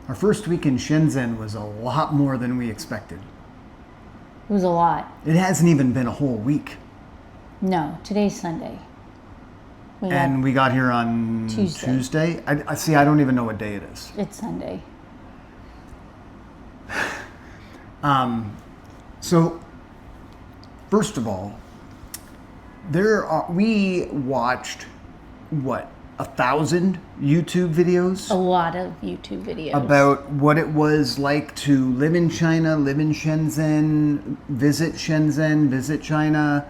Our first week in Shenzhen was a lot more than we expected. It was a lot. It hasn't even been a whole week. No, today's Sunday. We got here on Tuesday. I see. I don't even know what day it is. It's Sunday. So, first of all, we watched, 1,000 YouTube videos? A lot of YouTube videos. About what it was like to live in China, live in Shenzhen, visit China,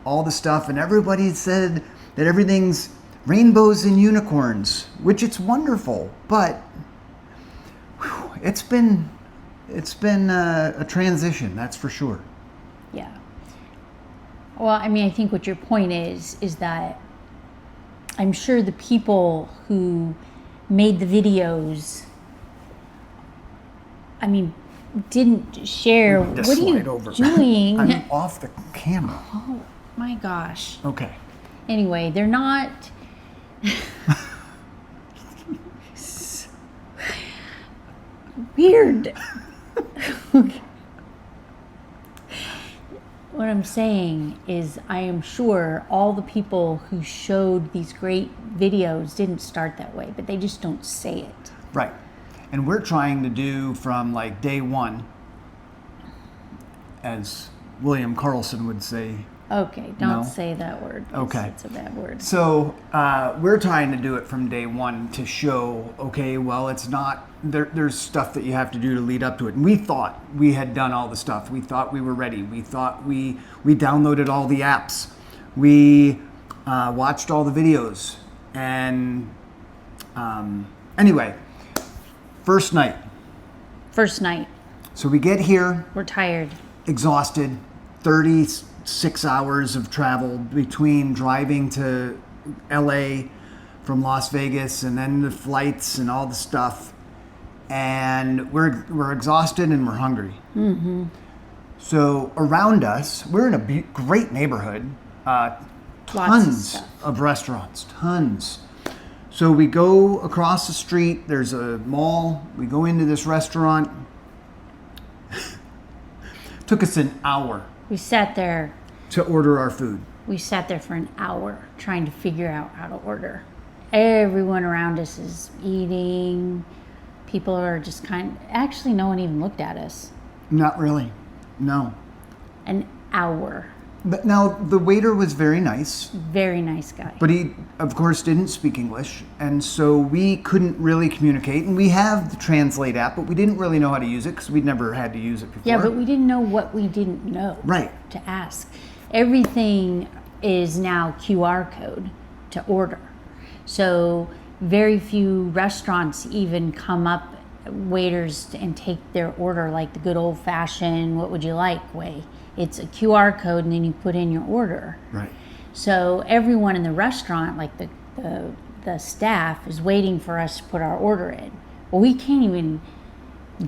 all the stuff. And everybody said that everything's rainbows and unicorns, which it's wonderful. But it's been a transition, that's for sure. Yeah. Well, I mean, I think what your point is that I'm sure the people who made the videos, I mean, didn't share. What are you doing? I'm off the camera. Oh my gosh. Okay. Anyway, they're not. Weird. What I'm saying is I am sure all the people who showed these great videos didn't start that way, but they just don't say it. Right. And we're trying to do from like day one, as William Carlson would say. Okay, don't say that word. Okay. It's a bad word. So we're trying to do it from day one to show, okay, well, it's not, there's stuff that you have to do to lead up to it. And we thought we had done all the stuff. We thought we were ready. We thought we downloaded all the apps. We watched all the videos. And anyway, first night. So we get here. We're tired. Exhausted. 36 hours of travel between driving to LA from Las Vegas and then the flights and all the stuff. And we're exhausted and we're hungry. Mm-hmm. So around us, we're in a great neighborhood. Tons of restaurants, tons. So we go across the street, there's a mall, we go into this restaurant. Took us an hour. We sat there. To order our food. We sat there for an hour trying to figure out how to order. Everyone around us is eating. People are just actually no one even looked at us. Not really, no. An hour. But now the waiter was very nice. Very nice guy. But he, of course, didn't speak English. And so we couldn't really communicate. And we have the Translate app, but we didn't really know how to use it because we'd never had to use it before. Yeah, but we didn't know what we didn't know. Right. To ask. Everything is now QR code to order. So very few restaurants even come up, waiters, and take their order like the good old fashioned, what would you like way. It's a QR code and then you put in your order. Right. So everyone in the restaurant, like the staff, is waiting for us to put our order in. Well, we can't even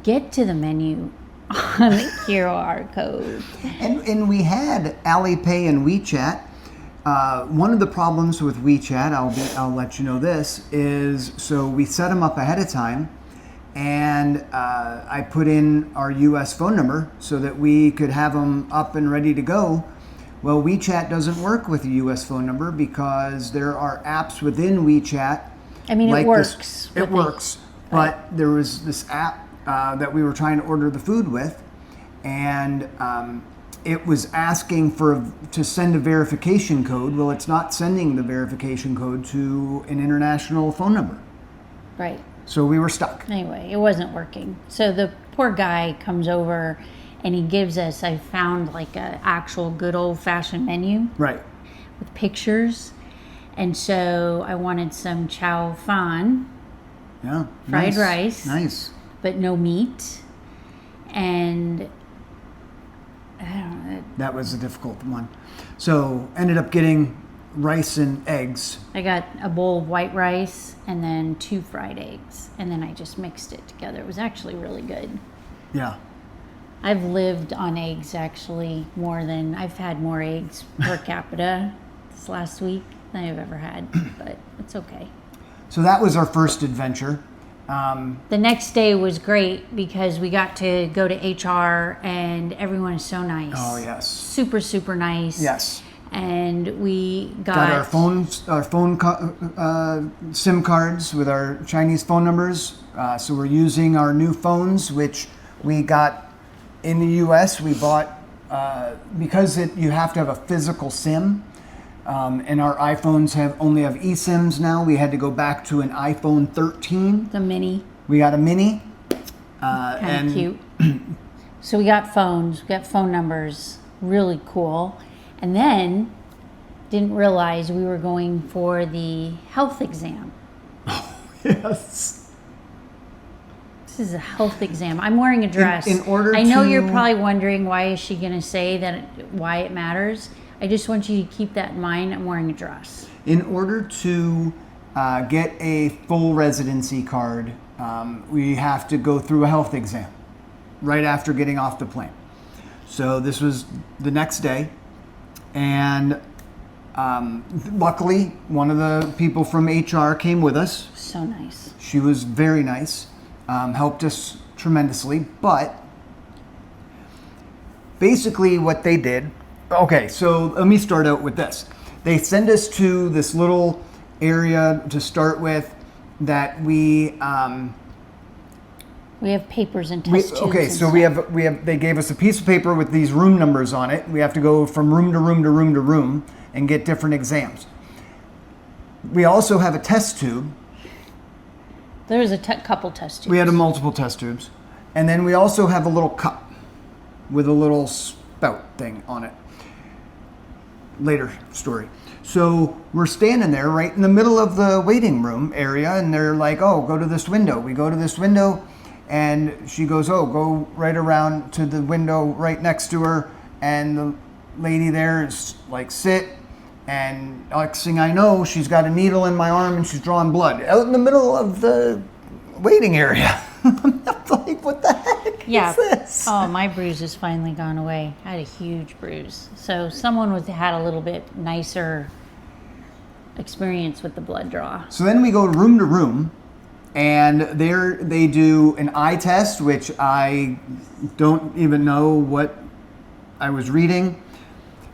get to the menu on the QR code. And we had Alipay and WeChat. One of the problems with WeChat, I'll let you know this, is so we set them up ahead of time. And I put in our U.S. phone number so that we could have them up and ready to go. Well, WeChat doesn't work with a U.S. phone number because there are apps within WeChat. I mean, like it works. It works. But there was this app that we were trying to order the food with, and it was asking to send a verification code. Well, it's not sending the verification code to an international phone number. Right. So we were stuck. Anyway, it wasn't working. So the poor guy comes over and he gives us, I found like an actual good old fashioned menu. Right. With pictures. And so I wanted some chow fan. Yeah. Fried rice. Nice. But no meat. And I don't know. That was a difficult one. So ended up getting rice and eggs. I got a bowl of white rice and then 2 fried eggs. And then I just mixed it together. It was actually really good. Yeah. I've lived on eggs actually I've had more eggs per capita this last week than I've ever had, but it's okay. So that was our first adventure. The next day was great because we got to go to HR and everyone is so nice. Oh, yes. Super, super nice. Yes. And we got Our SIM cards with our Chinese phone numbers. So we're using our new phones, which we got in the U.S. We bought because you have to have a physical SIM, and our iPhones only have eSIMs now. We had to go back to an iPhone 13. the mini. We got a mini. Kind of cute. So we got phones, we got phone numbers, really cool. And then didn't realize we were going for the health exam. Yes. This is a health exam. I'm wearing a dress. In order I know to- you're probably wondering why is she going to say why it matters. I just want you to keep that in mind. I'm wearing a dress. In order to get a full residency card, we have to go through a health exam right after getting off the plane. So this was the next day, and luckily one of the people from HR came with us. So nice. She was very nice, helped us tremendously, but basically what they did, okay, so let me start out with this. They send us to this little area to start with that we have papers and test tubes. okay, and so stuff. we have they gave us a piece of paper with these room numbers on it. We have to go from room to room to room to room and get different exams. We also have a test tube. There was a couple test tubes. We had multiple test tubes. And then we also have a little cup with a little spout thing on it. Later story. So we're standing there right in the middle of the waiting room area, and they're like, oh, go to this window. We go to this window, and she goes, oh, go right around to the window right next to her. And the lady there is like, sit. And next thing I know, she's got a needle in my arm and she's drawing blood out in the middle of the waiting area. I'm like, what the heck is this? Oh, my bruise has finally gone away. I had a huge bruise. So someone had a little bit nicer experience with the blood draw. So then we go to room, and there they do an eye test, which I don't even know what I was reading.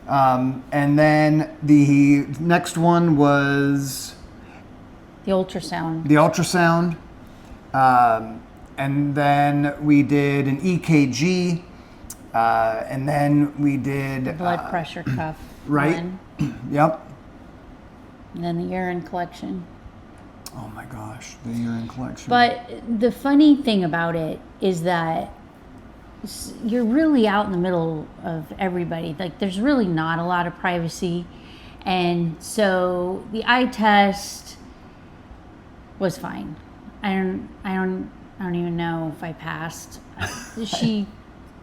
And then the next one was The ultrasound. the ultrasound. And then we did an EKG. And then we did Blood pressure cuff. right. one, Yep. and then the urine collection. Oh my gosh, the urine collection. But the funny thing about it is that you're really out in the middle of everybody. Like, there's really not a lot of privacy. And so the eye test was fine. I don't even know if I passed. She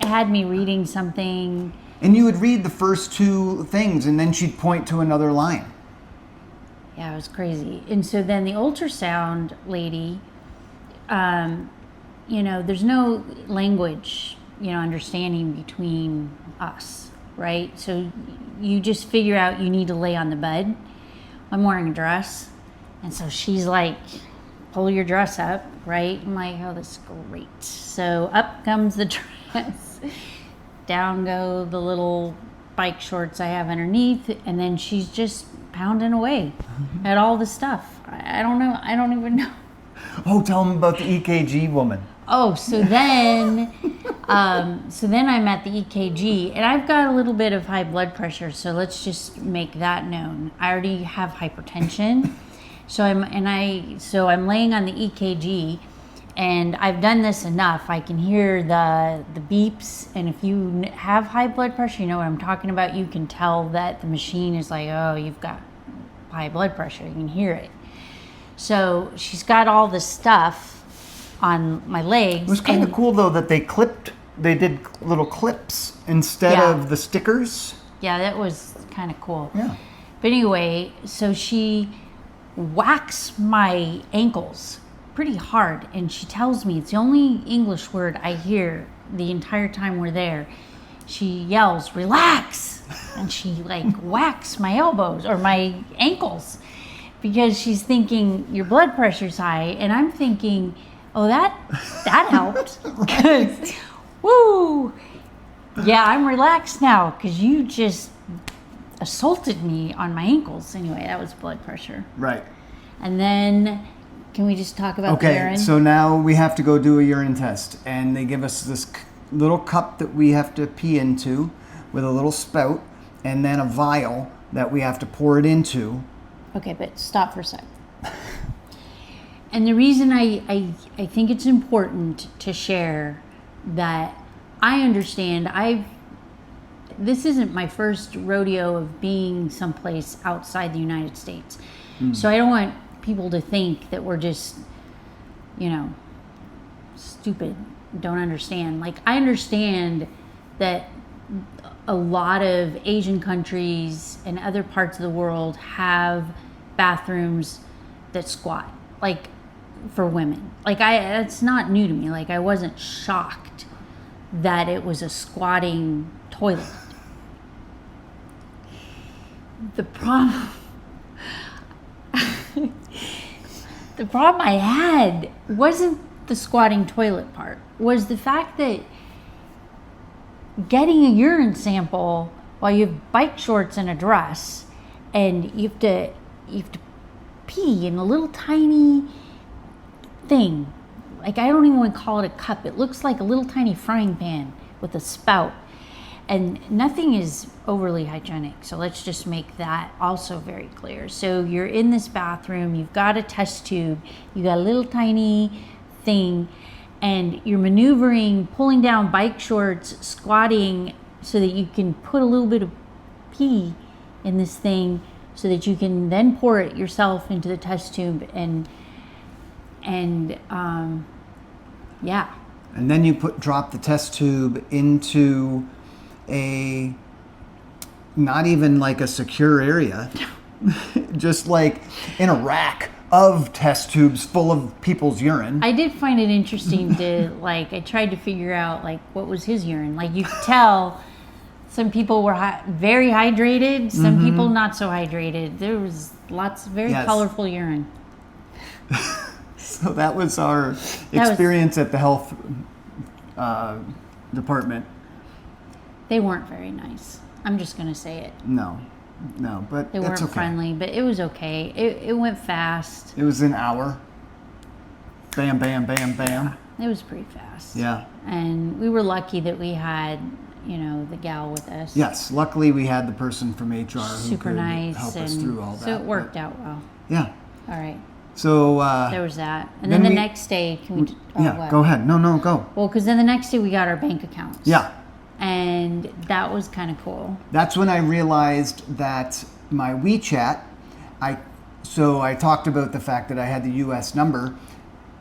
had me reading something. And you would read the first two things, and then she'd point to another line. Yeah, it was crazy. And so then the ultrasound lady, there's no language, understanding between us, right? So you just figure out you need to lay on the bed. I'm wearing a dress. And so she's like, pull your dress up, right? I'm like, oh, this is great. So up comes the dress. Down go the little bike shorts I have underneath. And then she's just pounding away at all the stuff. I don't know. I don't even know. Oh, tell them about the EKG woman. Oh, so then I'm at the EKG, and I've got a little bit of high blood pressure. So let's just make that known. I already have hypertension, so I'm laying on the EKG, and I've done this enough. I can hear the beeps, and if you have high blood pressure, you know what I'm talking about. You can tell that the machine is like, oh, you've got high blood pressure. You can hear it. So she's got all this stuff on my legs. It was kind of cool, though, that they did little clips instead of the stickers. Yeah, that was kind of cool. Yeah. But anyway, so she whacks my ankles pretty hard, and she tells me, it's the only English word I hear the entire time we're there. She yells, relax, and she whacks my elbows or my ankles because she's thinking your blood pressure's high, and I'm thinking, Oh, that helped. 'Cause, woo! Yeah, I'm relaxed now because you just assaulted me on my ankles. Anyway, that was blood pressure. Right. And then, can we just talk about the Okay, urine? so now we have to go do a urine test, and they give us this little cup that we have to pee into with a little spout, and then a vial that we have to pour it into. Okay, but stop for a sec. And the reason I think it's important to share that I understand this isn't my first rodeo of being someplace outside the United States. So I don't want people to think that we're just, stupid, don't understand. Like, I understand that a lot of Asian countries and other parts of the world have bathrooms that squat, like, for women. Like, it's not new to me. Like, I wasn't shocked that it was a squatting toilet. The problem I had wasn't the squatting toilet part, was the fact that getting a urine sample while you have bike shorts and a dress, and you have to pee in a little tiny thing. Like, I don't even want to call it a cup. It looks like a little tiny frying pan with a spout. And nothing is overly hygienic. So let's just make that also very clear. So you're in this bathroom, you've got a test tube, you got a little tiny thing, and you're maneuvering, pulling down bike shorts, squatting so that you can put a little bit of pee in this thing so that you can then pour it yourself into the test tube and yeah. And then you drop the test tube into not even like a secure area, just like in a rack of test tubes full of people's urine. I did find it interesting to, like, I tried to figure out, like, what was his urine. Like, you could tell some people were very hydrated, some people not so hydrated. There was lots of very colorful urine. So that was our experience at the health department. They weren't very nice. I'm just going to say it. No, but they weren't okay. friendly, but it was okay. It went fast. It was an hour. Bam, bam, bam, bam. It was pretty fast. Yeah. And we were lucky that we had, the gal with us. Yes, luckily we had the person from HR who Super could nice, help us through all that. So it worked out well. Yeah. All right. So there was that, and then the next day, can we? Go ahead. No, go. Well, because then the next day we got our bank accounts. Yeah. And that was kind of cool. That's when I realized that my WeChat, I talked about the fact that I had the US number,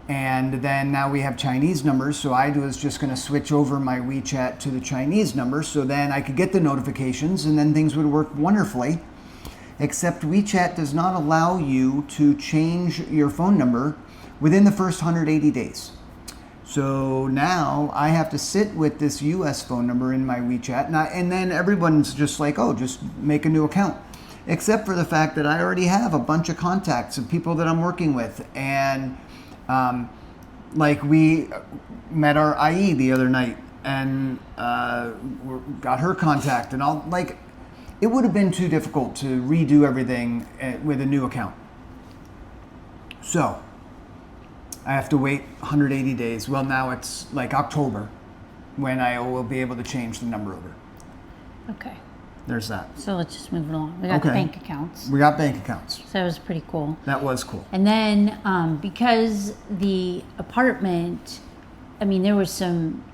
and then now we have Chinese numbers, so I was just going to switch over my WeChat to the Chinese number, so then I could get the notifications, and then things would work wonderfully. Except WeChat does not allow you to change your phone number within the first 180 days. So now I have to sit with this US phone number in my WeChat, and then everyone's just like, oh, just make a new account. Except for the fact that I already have a bunch of contacts of people that I'm working with. And like, we met our IE the other night and got her contact and all. Like, it would have been too difficult to redo everything with a new account. So I have to wait 180 days. Well, now it's like October when I will be able to change the number over. Okay. There's that. So let's just move it along. We got the bank accounts. We got bank accounts. So that was pretty cool. That was cool. And then because the apartment, I mean, there was some,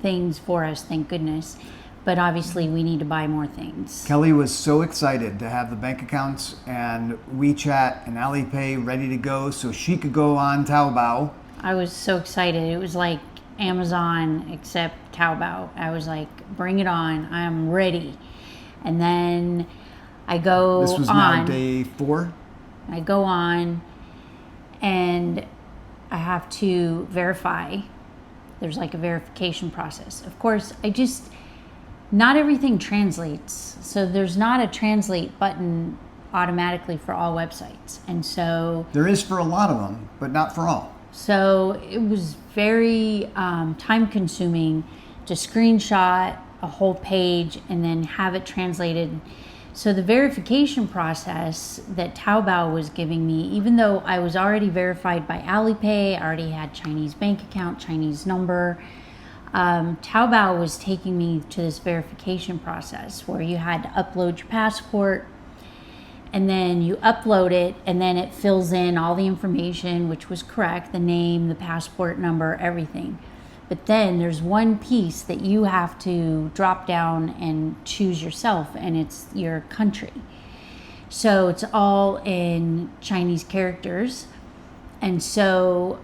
things for us, thank goodness. But obviously we need to buy more things. Kelly was so excited to have the bank accounts and WeChat and Alipay ready to go so she could go on Taobao. I was so excited. It was like Amazon except Taobao. I was like, bring it on. I am ready. And then I go on. This was now day 4? I go on and I have to verify. There's like a verification process. Of course, not everything translates. So there's not a translate button automatically for all websites. And so there is for a lot of them, but not for all. So it was very time consuming to screenshot a whole page and then have it translated. So the verification process that Taobao was giving me, even though I was already verified by Alipay, I already had Chinese bank account, Chinese number, Taobao was taking me to this verification process where you had to upload your passport, and then you upload it, and then it fills in all the information, which was correct, the name, the passport number, everything. But then there's one piece that you have to drop down and choose yourself, and it's your country. So it's all in Chinese characters. And so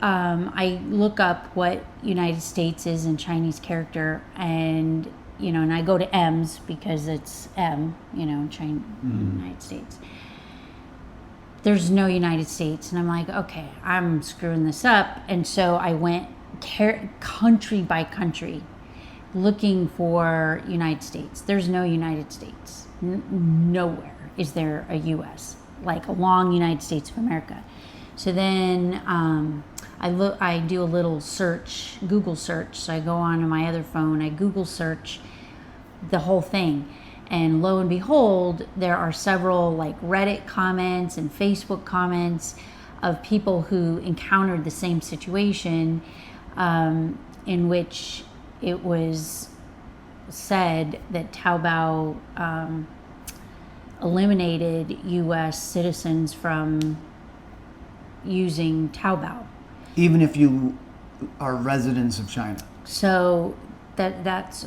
I look up what United States is in Chinese character, and and I go to M's because it's M, China, United States. There's no United States, and I'm like, okay, I'm screwing this up. And so I went country by country looking for United States. There's no United States. Nowhere is there a U.S., like a long United States of America. So then I do a little search, Google search. So I go onto my other phone, I Google search the whole thing. And lo and behold, there are several like Reddit comments and Facebook comments of people who encountered the same situation, in which it was said that Taobao eliminated U.S. citizens from using Taobao. Even if you are residents of China. So that's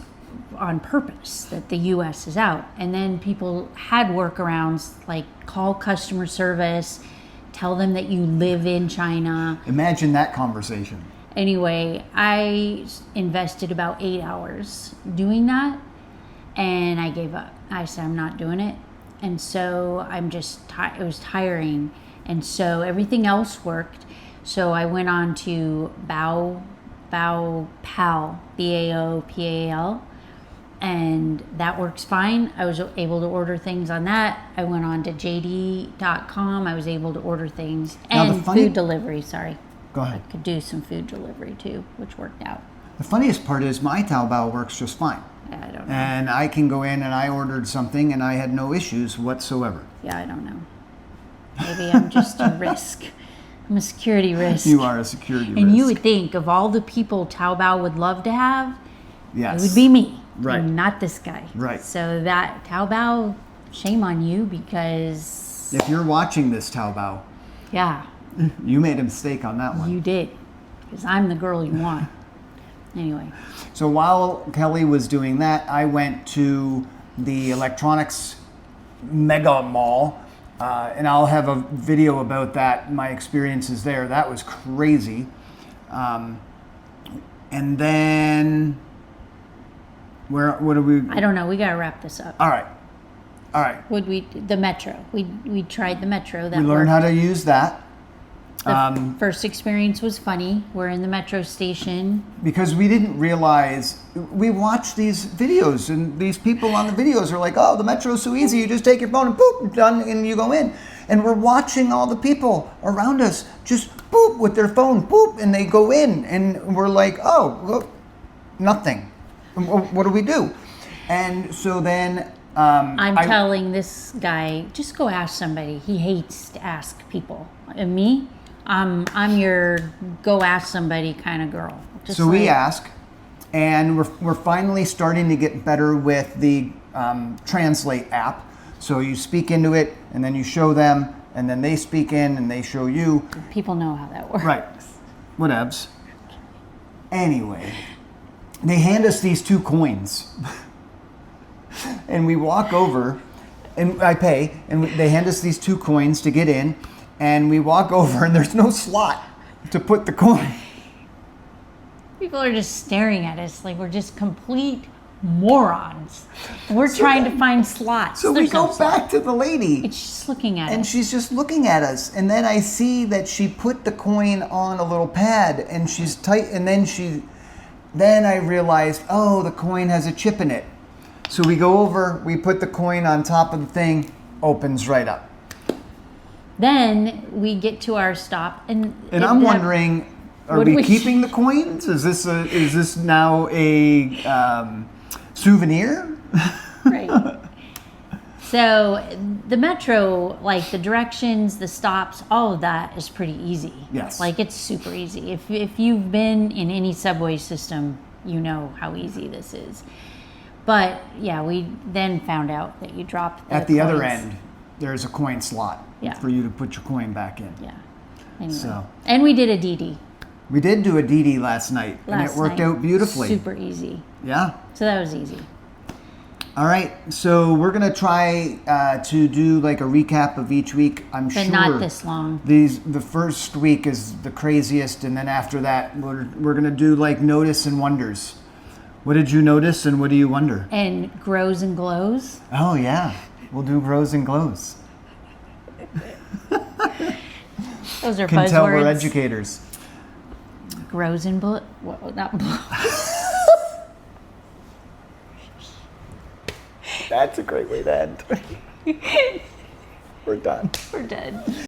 on purpose, that the U.S. is out. And then people had workarounds like call customer service, tell them that you live in China. Imagine that conversation. Anyway, I invested about 8 hours doing that, and I gave up. I said, I'm not doing it. And so I'm just, it was tiring. And so everything else worked. So I went on to Baopal, Baopal, and that works fine. I was able to order things on that. I went on to JD.com. I was able to order things. And food delivery, sorry. Go ahead. I could do some food delivery too, which worked out. The funniest part is my Taobao works just fine. Yeah, I don't know. And I can go in and I ordered something and I had no issues whatsoever. Yeah, I don't know. Maybe I'm just a risk. I'm a security risk. You are a security risk. And you would think of all the people Taobao would love to have, yes, it would be me. Right. And not this guy. Right. So that Taobao, shame on you, because if you're watching this Taobao, yeah, you made a mistake on that one. You did, because I'm the girl you want. Anyway. So while Kelly was doing that, I went to the electronics mega mall, and I'll have a video about that, my experiences there. That was crazy. And then, what do we? I don't know. We got to wrap this up. All right. The metro. We tried the metro. That we learned how to use that. The first experience was funny. We're in the metro station. Because we didn't realize, we watched these videos, and these people on the videos are like, oh, the metro's so easy. You just take your phone and boop, done, and you go in. And we're watching all the people around us just boop with their phone, boop, and they go in. And we're like, oh, well, nothing. What do we do? And so then... I'm telling this guy, just go ask somebody. He hates to ask people. And me? I'm your go ask somebody kind of girl. So we ask, and we're finally starting to get better with the Translate app. So you speak into it, and then you show them, and then they speak in, and they show you. People know how that works. Right. Whatevs. Anyway, they hand us these 2 coins. And we walk over, and I pay, and they hand us these 2 coins to get in. And we walk over, and there's no slot to put the coin. People are just staring at us like we're just complete morons. We're trying to find slots. So we go back to the lady. It's just looking at us. And she's just looking at us. And then I see that she put the coin on a little pad, and she's tight. And then I realized, oh, the coin has a chip in it. So we go over, we put the coin on top of the thing, opens right up. Then we get to our stop, and I'm wondering, are What we we- keeping the coins? Is this now a souvenir? right. So the metro, like the directions, the stops, all of that is pretty easy. Yes. Like it's super easy. If you've been in any subway system, you know how easy this is. But yeah, we then found out that you drop At the other coins. end, there's a coin slot Yeah. for you to put your coin back in. Yeah. Anyway. So. And we did a DD We did do a DD last night, and it worked out beautifully. Super easy. Yeah. So that was easy. All right, so we're gonna try to do like a recap of each week. I'm But sure not this long. the first week is the craziest, and then after that, we're gonna do like notice and wonders. What did you notice, and what do you wonder? And grows and glows. Oh yeah, we'll do grows and glows. Those are Can tell we're buzzwords. educators. Grows and blow. Well, not blow. That's a great way to end. We're done. We're dead.